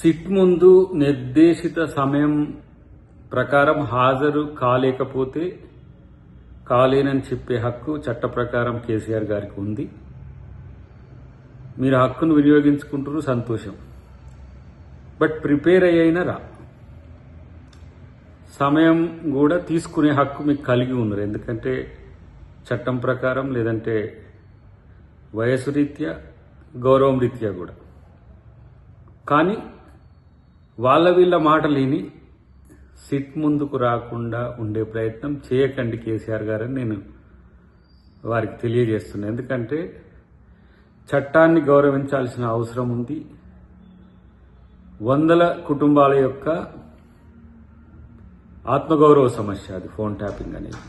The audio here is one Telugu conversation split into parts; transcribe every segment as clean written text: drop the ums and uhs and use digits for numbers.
సిట్ ముందు నిర్దేశిత సమయం ప్రకారం హాజరు కాలేకపోతే కాలేనని చెప్పే హక్కు చట్ట ప్రకారం కేసీఆర్ గారికి ఉంది. మీరు హక్కును వినియోగించుకుంటున్నారు, సంతోషం. బట్ ప్రిపేర్ అయ్యినా రా, సమయం కూడా తీసుకునే హక్కు మీకు కలిగి ఉన్నారు. ఎందుకంటే చట్టం ప్రకారం, లేదంటే వయసు రీత్యా, గౌరవం రీత్యా కూడా. కానీ వీళ్ళ మాటలు విని సిట్ ముందుకు రాకుండా ఉండే ప్రయత్నం చేయకండి కేసీఆర్ గారని నేను వారికి తెలియజేస్తున్నాను. ఎందుకంటే చట్టాన్ని గౌరవించాల్సిన అవసరం ఉంది. వందల కుటుంబాల యొక్క ఆత్మగౌరవ సమస్య అది ఫోన్ ట్యాపింగ్ అనేది.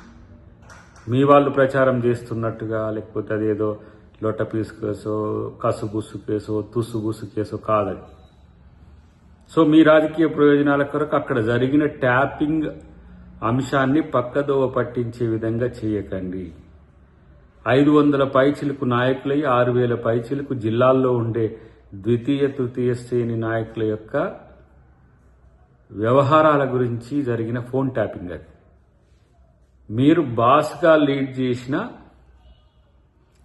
మీ వాళ్ళు ప్రచారం చేస్తున్నట్టుగా, లేకపోతే అదేదో లొట్టపీసు కేసో, కసుబుసు కేసో, తుసుబుసు కేసో కాదది. సో మీ రాజకీయ ప్రయోజనాల కొరకు అక్కడ జరిగిన ట్యాపింగ్ అంశాన్ని పక్కదోవ పట్టించే విధంగా చేయకండి. 500 పైచిలకు నాయకులై 6000 పైచిలకు జిల్లాల్లో ఉండే ద్వితీయ తృతీయ శ్రేణి నాయకుల యొక్క వ్యవహారాల గురించి జరిగిన ఫోన్ ట్యాపింగ్ అది. మీరు బాస్గా లీడ్ చేసిన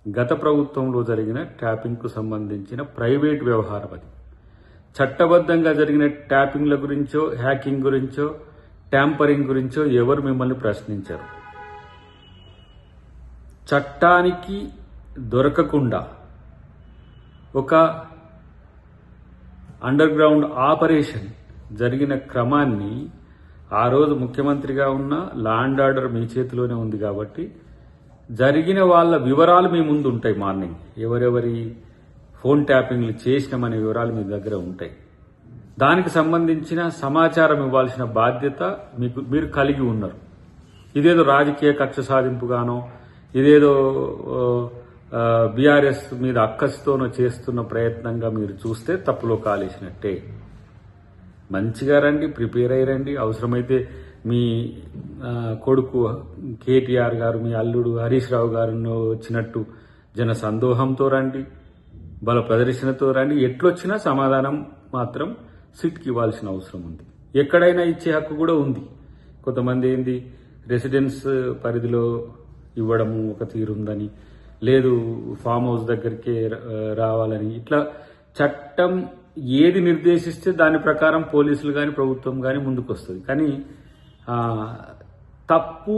గత ప్రభుత్వంలో జరిగిన ట్యాపింగ్కు సంబంధించిన ప్రైవేట్ వ్యవహారం అది. చట్టబద్ధంగా జరిగిన ట్యాపింగ్ల గురించో, హ్యాకింగ్ గురించో, ట్యాంపరింగ్ గురించో ఎవరు మిమ్మల్ని ప్రశ్నించరు. చట్టానికి దొరకకుండా ఒక అండర్ గ్రౌండ్ ఆపరేషన్ జరిగిన క్రమాన్ని ఆ రోజు ముఖ్యమంత్రిగా ఉన్న లా అండ్ ఆర్డర్ మీ చేతిలోనే ఉంది కాబట్టి జరిగిన వాళ్ళ వివరాలు మీ ముందు ఉంటాయి. మార్నింగ్ ఎవరెవరి ఫోన్ ట్యాపింగ్లు చేసినామనే వివరాలు మీ దగ్గర ఉంటాయి. దానికి సంబంధించిన సమాచారం ఇవ్వాల్సిన బాధ్యత మీరు కలిగి ఉన్నారు. ఇదేదో రాజకీయ కక్ష సాధింపుగానో, ఇదేదో బీఆర్ఎస్ మీద అక్కసుతోనో చేస్తున్న ప్రయత్నంగా మీరు చూస్తే తప్పులో కాలేసినట్టే. మంచిగా రండి, ప్రిపేర్ అయ్యి రండి. అవసరమైతే మీ కొడుకు కేటీఆర్ గారు, మీ అల్లుడు హరీష్ రావు గారు వచ్చినట్టు జన సందోహంతో రండి, బల ప్రదర్శనతో రండి. ఎట్లొచ్చినా సమాధానం మాత్రం సిట్కి ఇవ్వాల్సిన అవసరం ఉంది. ఎక్కడైనా ఇచ్చే హక్కు కూడా ఉంది. కొంతమంది ఏంది రెసిడెన్స్ పరిధిలో ఇవ్వడము ఒక తీరుందని, లేదు ఫామ్ హౌస్ దగ్గరికే రావాలని, ఇట్లా చట్టం ఏది నిర్దేశిస్తే దాని ప్రకారం పోలీసులు కానీ ప్రభుత్వం కానీ ముందుకు వస్తుంది. కానీ తప్పు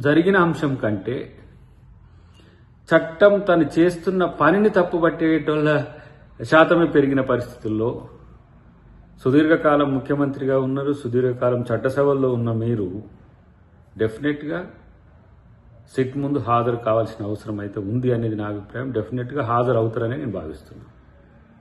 జరిగిన అంశం కంటే చట్టం తను చేస్తున్న పనిని తప్పుపట్టేటోళ్ళ శాతమే పెరిగిన పరిస్థితుల్లో సుదీర్ఘకాలం ముఖ్యమంత్రిగా ఉన్నారు, సుదీర్ఘకాలం చట్టసభల్లో ఉన్న మీరు డెఫినెట్గా సిట్ ముందు హాజరు కావాల్సిన అవసరం అయితే ఉంది అనేది నా అభిప్రాయం. డెఫినెట్గా హాజరు అవుతారని నేను భావిస్తున్నాను.